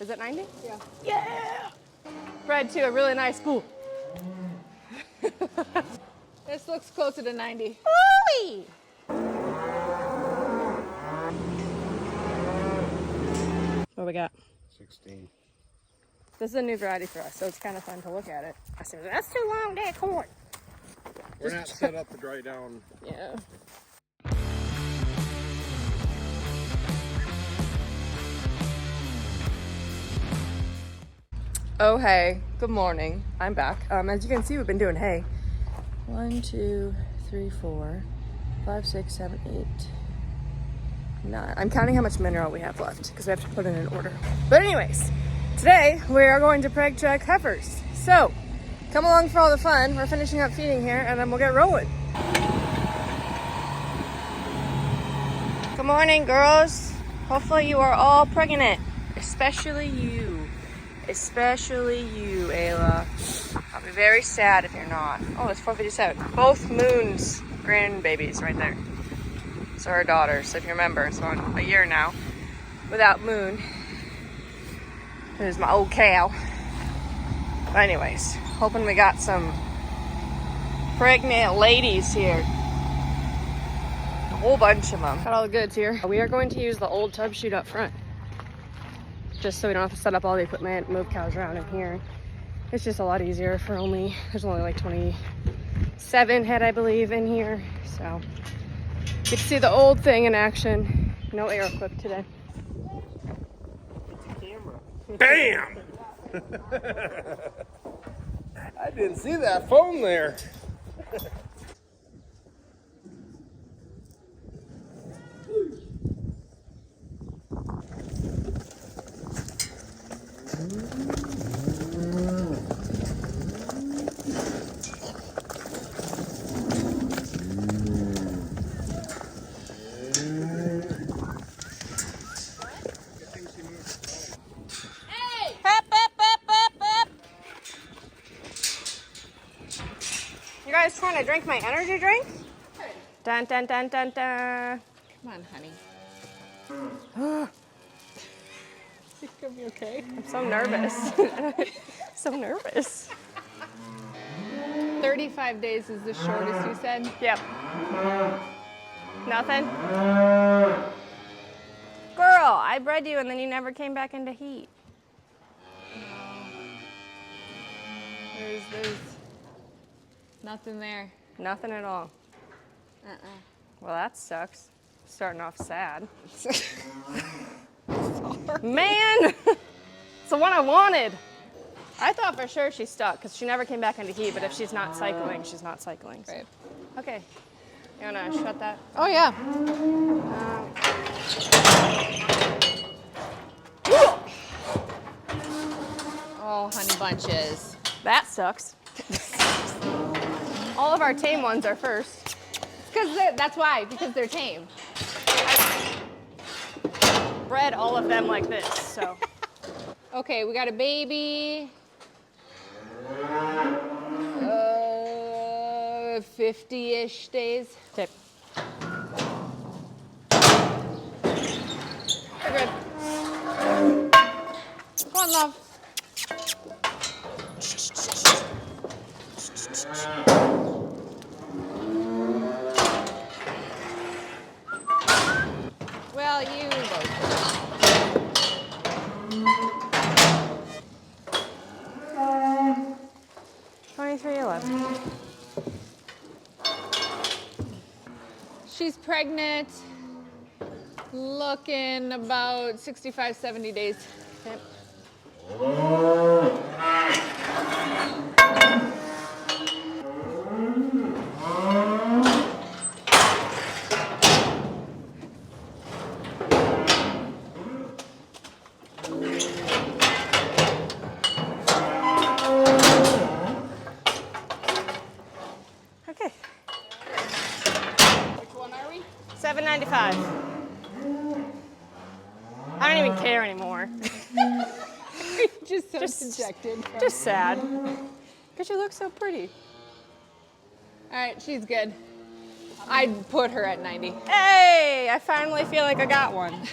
Is it 90? Yeah. Yeah! Bred to a really nice school. This looks closer to 90. Ooh-wee! What we got? 16. This is a new variety for us, so it's kind of fun to look at it. I said, that's too long, Dad, corn. We're not set up to dry down. Yeah. Oh, hey, good morning. I'm back. As you can see, we've been doing hay. 1, 2, 3, 4, 5, 6, 7, 8, 9. I'm counting how much mineral we have left because we have to put it in order. But anyways, today we are going to Preg check heifers. So come along for all the fun. We're finishing up feeding here and then we'll get rolling. Good morning, girls. Hopefully you are all pregnant, especially you. Especially you, Ayla. I'll be very sad if you're not. Oh, it's 4:57. Both Moon's grandbabies right there. So her daughters, if you remember, it's on a year now without Moon. There's my old cow. But anyways, hoping we got some pregnant ladies here. A whole bunch of them. Got all the goods here. We are going to use the old tub chute up front, just so we don't have to set up all the equipment, move cows around in here. It's just a lot easier for there's only like 27 head, I believe, in here. So you can see the old thing in action. No arrowquip today. It's a camera. Bam! I didn't see that foam there. You guys trying to drink my energy drink? Dun dun dun dun dun. Come on, honey. It's gonna be okay. I'm so nervous. So nervous. 35 days is the shortest you said? Yep. Nothing? Girl, I bred you and then you never came back into heat. There's nothing there. Nothing at all. Well, that sucks. Starting off sad. Man! It's the one I wanted. I thought for sure she's stuck because she never came back into heat, but if she's not cycling, she's not cycling. So. Right. Okay. You wanna shut that? Oh, yeah. Oh, honey bunches. That sucks. All of our tame ones are first. That's why, because they're tame. Bred all of them like this, so. Okay, we got a baby. 50-ish days. Okay. We're good. Go on, love. Well, you both. 2311. She's pregnant, looking about 65, 70 days. Okay. Okay. Which one are we? $7.95. I don't even care anymore. Just so dejected. Just sad. Because you look so pretty. All right, she's good. I'd put her at 90. Hey, I finally feel like I got one.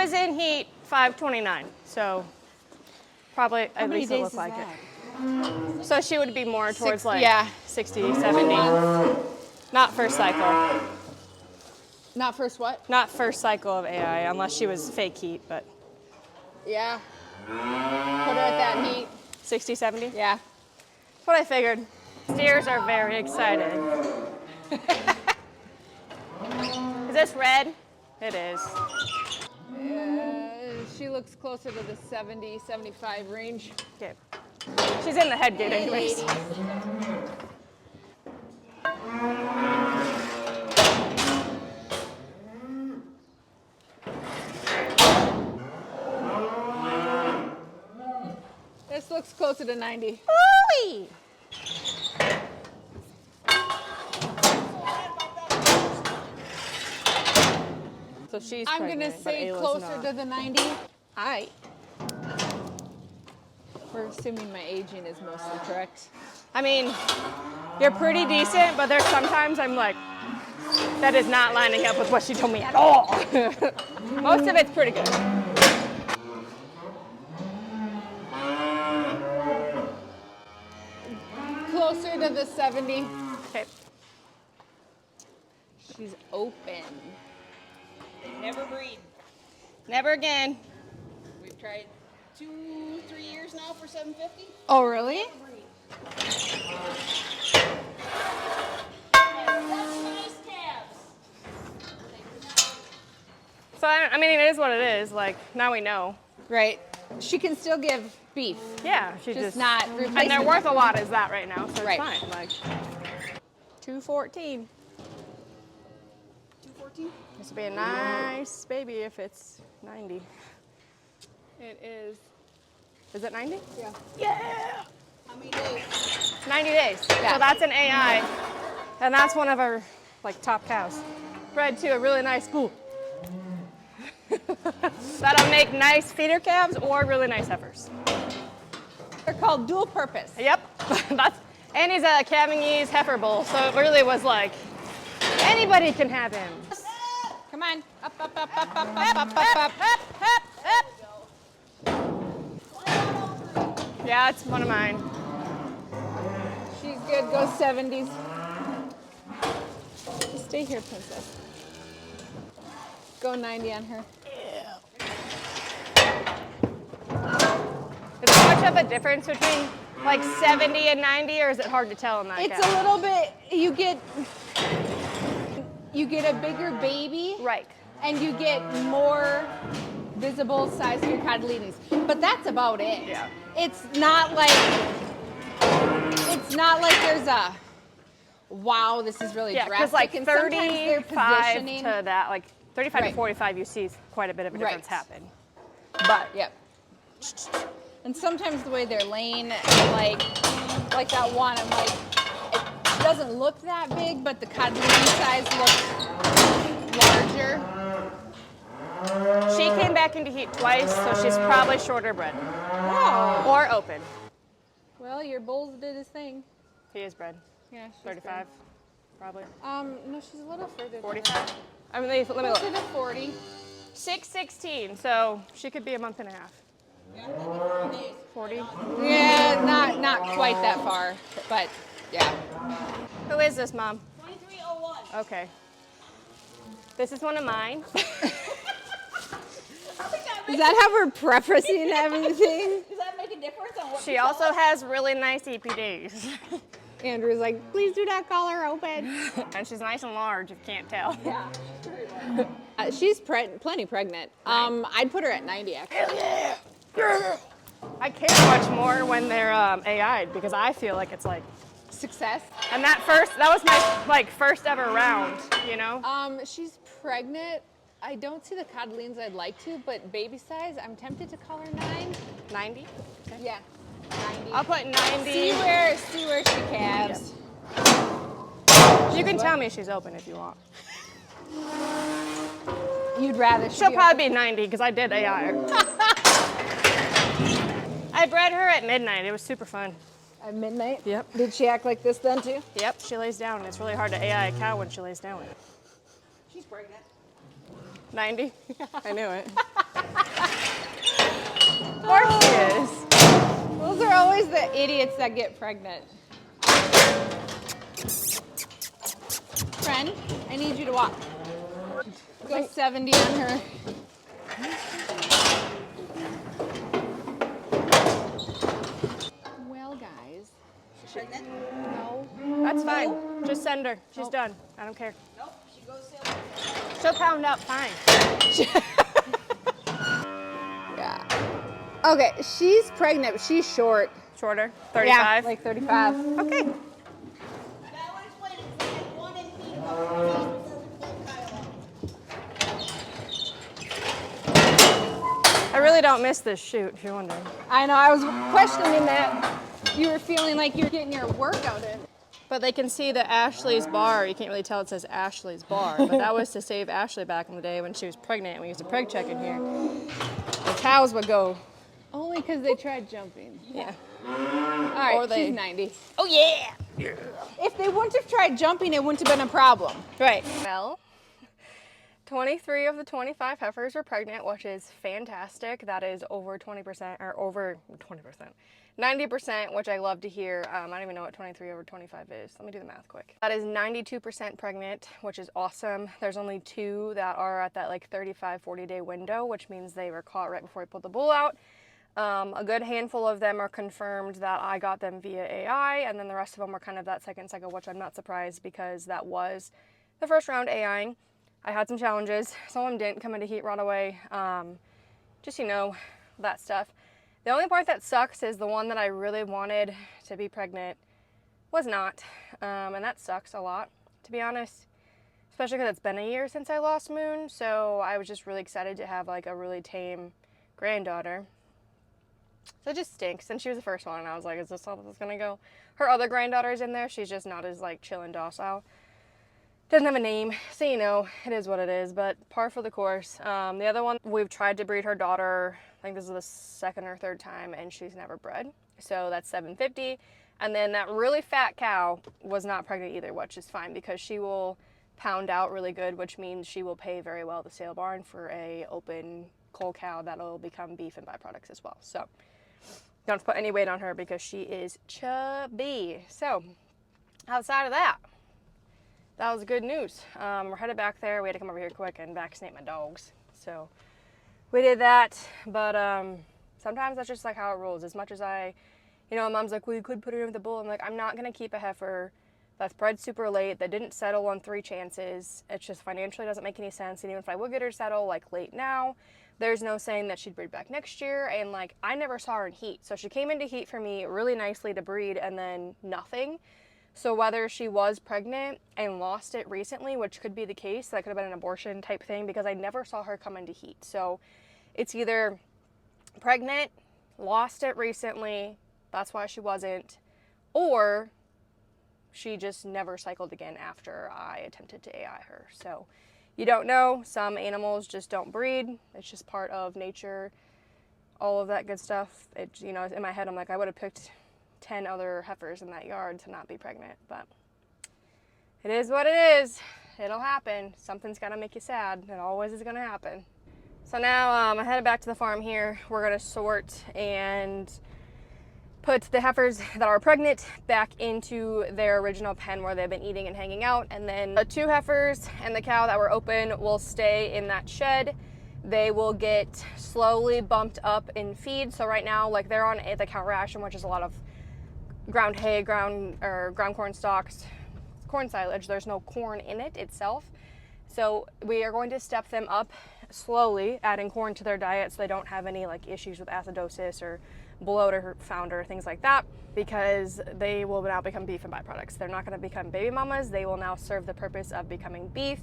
was in heat 529, so probably at least it looked like it. So she would be more towards like 60, 70. Not first cycle. Not first what? Not first cycle of AI, unless she was fake heat, but. Yeah. Put her at that heat. 60, 70? Yeah. That's what I figured. Steers are very excited. Is this red? It is. She looks closer to the 70, 75 range. Okay. She's in the head gate anyways. This looks closer to 90. Ooh-wee. So she's I'm pregnant, gonna but say Ayla's closer not. to the 90. Hi. We're assuming my aging is mostly correct. I mean, you're pretty decent, but there's sometimes I'm like, that is not lining up with what she told me at all. Most of it's pretty good. Closer to the 70. Okay. She's open. Never breed. Never again. We've tried 2-3 years now for 750. Oh, really? That's nice calves. So I mean, it is what it is. Like now we know. Right. She can still give beef. Yeah, she Just just not and they're replacement. worth a lot as that right now, so Right. it's fine. Like 214. 214. This would be a nice baby if it's 90. It is. Is it 90? Yeah. Yeah. How many days? 90 days. Yeah. So that's an AI, and that's one of our like top cows. Bred to a really nice school. That'll make nice feeder calves or really nice heifers. They're called dual purpose. Yep. And he's a Calvingese heifer bull, so it really was like anybody can have him. Come on. Up, up, up, up, up, up, up, up, up. Yeah, it's one of mine. She's good. Go 70s. Just stay here, princess. Go 90 on her. Is there much of a difference between like 70 and 90, or is it hard to tell in that It's cow? a little bit. You get a bigger baby. Right. And you get more visible size of your cotyledons. But that's about it. Yeah. It's not like there's a wow, this is really Yeah, because drastic. like And sometimes their 35 positioning. to that, like 35 Right. to 45, you see quite a bit of a difference Right. happen. But Yep. And sometimes the way they're laying, like that one, I'm like, it doesn't look that big, but the cotyledon size looks larger. she came back into heat twice, so she's probably shorter bred Oh. or open. Well, your bulls did his thing. He is bred. Yeah, she's 35, probably. good. No, she's a little further. 45. I mean, let me Closer look. to 40. 616, so she could be a month and a half. 40. Yeah, not quite that far, but yeah. Who is this, Mom? 2301. Okay. This is one of mine. Is that how we're prefacing everything? Does that make a difference on what She also has really nice EPDs. Andrew's like, please do not call her open. And she's nice and large, if you can't tell. Yeah. She's plenty pregnant. I'd put her at 90 actually. I care much more when they're AI'd because I feel like it's like, Success. and that was my like first ever round, you know? She's pregnant. I don't see the cotyledons I'd like to, but baby size, I'm tempted to call her 9. 90? Yeah, 90. I'll put 90. See where she calves. You can tell me she's open if you want. You'd rather She'll probably be 90 because I did AI her. I bred her at midnight. It was super fun. At midnight? Yep. Did she act like this then too? Yep, she lays down. It's really hard to AI a cow when she lays down. She's pregnant. 90? I knew it. course she is. Those are always the idiots that get pregnant. Friend, I need you to walk. Go 70 on her. Well, guys. Pregnant? No. That's fine. Just send her. She's done. I don't care. Nope. She goes silver. She'll pound up fine. Yeah. Okay, she's pregnant, but she's short. Shorter. 35. Yeah, like 35. Okay. That one explained it. I had one in feed about 4 days before we pulled Kyle out. I really don't miss this shoot, if you're wondering. I know, I was questioning that. You were feeling like you were getting your workout in. But they can see the Ashley's bar. You can't really tell it says Ashley's bar, but that was to save Ashley back in the day when she was pregnant and we used a preg check in here. The cows would go. Only because they tried jumping. Yeah. All right, Or they- she's 90. Oh yeah! If they wouldn't have tried jumping, it wouldn't have been a problem. Right. Well, 23 of the 25 heifers were pregnant, which is fantastic. That is over 20%, or over 20%. 90%, which I love to hear. I don't even know what 23 over 25 is. Let me do the math quick. That is 92% pregnant, which is awesome. There's only 2 that are at that like 35, 40-day window, which means they were caught right before we pulled the bull out. A good handful of them are confirmed that I got them via AI, and then the rest of them were kind of that second cycle, which I'm not surprised because that was the first round AIing. I had some challenges. Some of them didn't come into heat right away. Just, you know, that stuff. The only part that sucks is the one that I really wanted to be pregnant was not. And that sucks a lot, to be honest. Especially because it's been a year since I lost Moon. So I was just really excited to have like a really tame granddaughter. So it just stinks. And she was the first one. And I was like, is this how this is going to go? Her other granddaughter's in there. She's just not as like chill and docile. Doesn't have a name, so you know, it is what it is, but par for the course. The other one, we've tried to breed her daughter, I think this is the second or third time, and she's never bred. So that's $750. And then that really fat cow was not pregnant either, which is fine because she will pound out really good, which means she will pay very well at the sale barn for a open cull cow that'll become beef and byproducts as well. So don't have to put any weight on her because she is chubby. So outside of that was good news. We're headed back there. We had to come over here quick and vaccinate my dogs. So we did that, but sometimes that's just like how it rolls. As much as you know, Mom's like, well, you could put her in with the bull. I'm like, I'm not gonna keep a heifer that's bred super late, that didn't settle on 3 chances. It just financially doesn't make any sense. And even if I would get her to settle like late now, there's no saying that she'd breed back next year. And like, I never saw her in heat. So she came into heat for me really nicely to breed and then nothing. So whether she was pregnant and lost it recently, which could be the case, that could have been an abortion type thing because I never saw her come into heat. So it's either pregnant, lost it recently, that's why she wasn't, or she just never cycled again after I attempted to AI her. So you don't know. Some animals just don't breed. It's just part of nature, all of that good stuff. It, you know, in my head, I'm like, I would have picked 10 other heifers in that yard to not be pregnant, but it is what it is. It'll happen. Something's got to make you sad. It always is going to happen. So now I'm headed back to the farm here. We're going to sort and put the heifers that are pregnant back into their original pen where they've been eating and hanging out, and then the 2 heifers and the cow that were open will stay in that shed. They will get slowly bumped up in feed. So right now, like, they're on the cow ration, which is a lot of ground hay, ground corn stalks, corn silage. There's no corn in it itself. So we are going to step them up slowly, adding corn to their diet so they don't have any like issues with acidosis or bloat or founder, things like that, because they will now become beef and byproducts. They're not going to become baby mamas. They will now serve the purpose of becoming beef.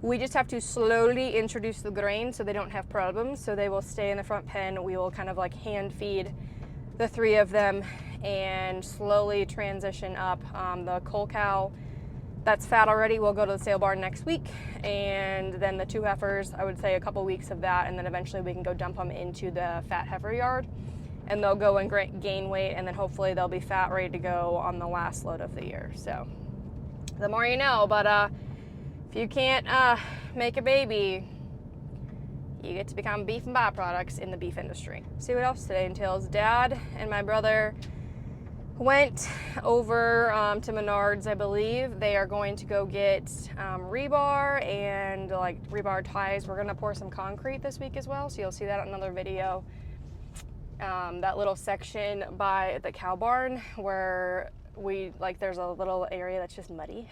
We just have to slowly introduce the grain so they don't have problems. So they will stay in the front pen. We will kind of like hand feed the 3 of them and slowly transition up. The cull cow that's fat already will go to the sale barn next week, and then the 2 heifers, I would say a couple weeks of that, and then eventually we can go dump them into the fat heifer yard, and they'll go and gain weight, and then hopefully they'll be fat, ready to go on the last load of the year. So the more you know, but if you can't make a baby, you get to become beef and byproducts in the beef industry. See what else today entails. Dad and my brother went over to Menards, I believe. They are going to go get rebar and like rebar ties. We're gonna pour some concrete this week as well, so you'll see that in another video. That little section by the cow barn where there's a little area that's just muddy.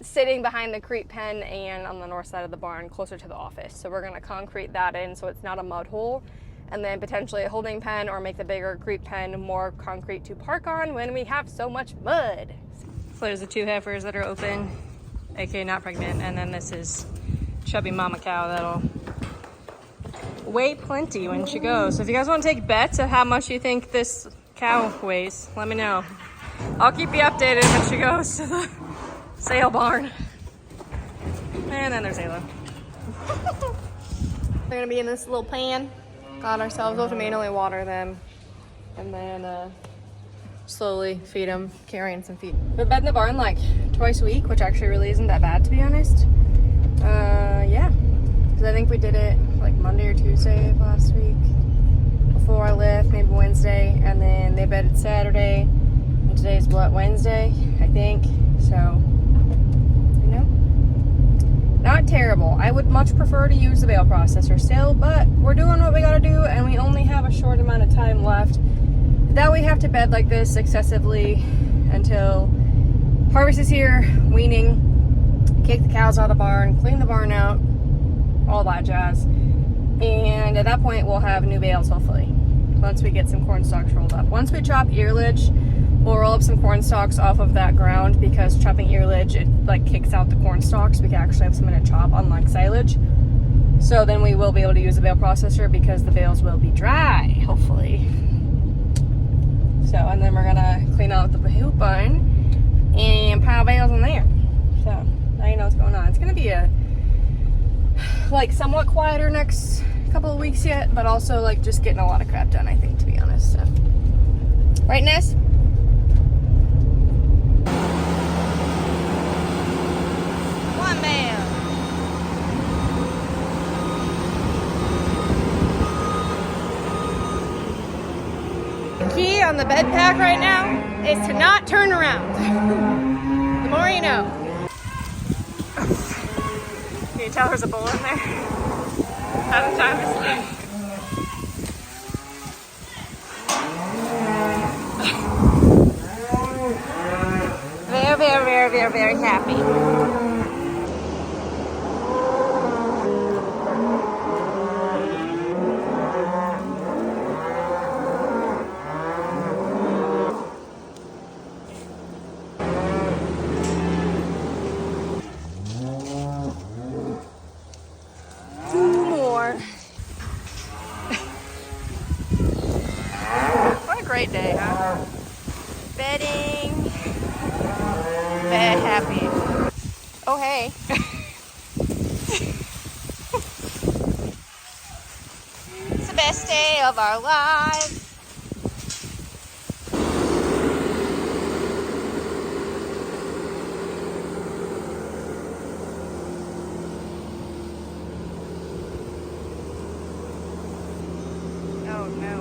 Sitting behind the creep pen and on the north side of the barn closer to the office. So we're gonna concrete that in so it's not a mud hole, and then potentially a holding pen or make the bigger creep pen more concrete to park on when we have so much mud. So there's the 2 heifers that are open, aka not pregnant, and then this is chubby mama cow that'll weigh plenty when she goes. So if you guys want to take bets of how much you think this cow weighs, let me know. I'll keep you updated when she goes to the sale barn. And then there's Ayla. They're gonna be in this little pan. Got ourselves, we'll have to manually water them and then slowly feed them, carrying some feed. We've been in the barn like twice a week, which actually really isn't that bad to be honest. Yeah, because I think we did it like Monday or Tuesday of last week before I left, maybe Wednesday, and then they bedded Saturday, and today's what, Wednesday, I think, so. Not terrible. I would much prefer to use the bale processor still, but we're doing what we gotta do, and we only have a short amount of time left that we have to bed like this excessively until harvest is here, weaning, kick the cows out of the barn, clean the barn out, all that jazz. And at that point, we'll have new bales, hopefully, once we get some corn stalks rolled up. Once we chop earlage, we'll roll up some corn stalks off of that ground, because chopping earlage, it like kicks out the corn stalks. We can actually have some in a chop, unlike silage. So then we will be able to use the bale processor because the bales will be dry, hopefully. So, and then we're gonna clean out the bale barn and pile bales in there. So now you know what's going on. It's gonna be a like somewhat quieter next couple of weeks yet, but also like just getting a lot of crap done, I think, to be honest. So, right, Ness? One bale. The key on the bed pack right now is to not turn around. The more you know. Can you tell there's a bowl in there? Having time to sleep. Very, very, very, very, very happy. Great day, huh? Bedding. Bed happy. Oh, hey. It's the best day of our lives. Oh, no.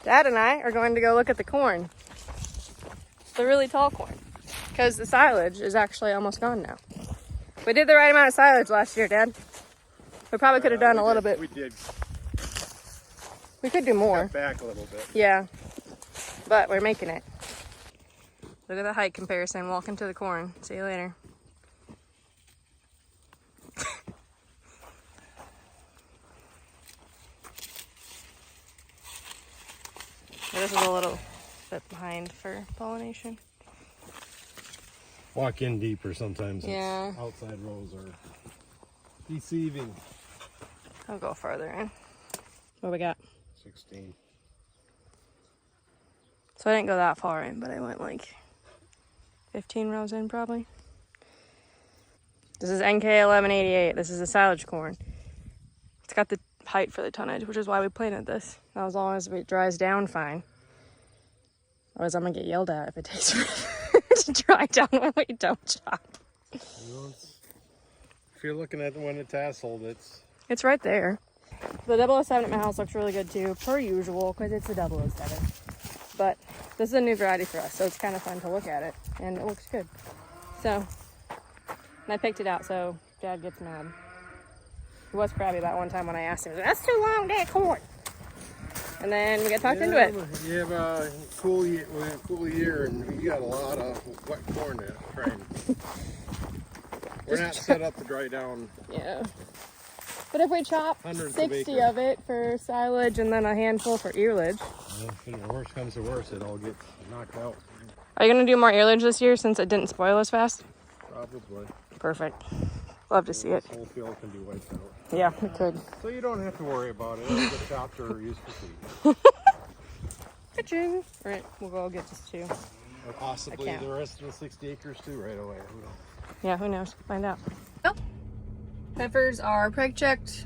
Dad and I are going to go look at the corn. The really tall corn. Because the silage is actually almost gone now. We did the right amount of silage last year, Dad. We probably could have done a little bit. We did. We could do more. Cut back a little bit. Yeah. But we're making it. Look at the height comparison. Walking to the corn. See you later. This is a little bit behind for pollination. Walk in deeper sometimes. Yeah. Outside rows are deceiving. I'll go farther in. What we got? 16. So I didn't go that far in, but I went like 15 rows in probably. This is NK1188. This is a silage corn. It's got the height for the tonnage, which is why we planted this. Now, as long as it dries down fine. Otherwise, I'm gonna get yelled at if it takes forever to dry down when we don't chop. If you're looking at the one that's tasseled, It's right there. The 007 at my house looks really good too, per usual, because it's a 007. But this is a new variety for us, so it's kind of fun to look at it, and it looks good. So, and I picked it out, so Dad gets mad. He was crabby about one time when I asked him, he was like, "That's too long, Dad, corn." And then we got talked into it. You have a cool year, and you got a lot of wet corn to train. We're not set up to dry down. Yeah. But if we chop Hundreds 60 of it for silage and then a handful for earlage. Well, if the worst comes to worst, it all gets knocked out. Are you going to do more earlage this year since it didn't spoil as fast? Probably. Perfect. Love to see it. This whole field can be wiped out. Yeah, it could. So you don't have to worry about it. It'll get chopped or used for feed. Ka-ching. All right, we'll go get this too. Or possibly I can't. the rest of the 60 acres too right away. Who knows? Yeah, who knows? Find out. Oh, heifers are preg checked.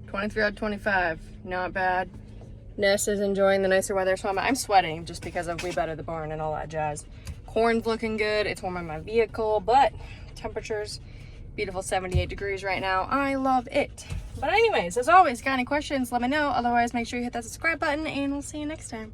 23 out of 25. Not bad. Ness is enjoying the nicer weather, so I'm sweating just because of we better the barn and all that jazz. Corn's looking good. It's warm in my vehicle, but temperatures beautiful 78 degrees right now. I love it. But anyways, as always, got any questions, let me know. Otherwise, make sure you hit that subscribe button, and we'll see you next time.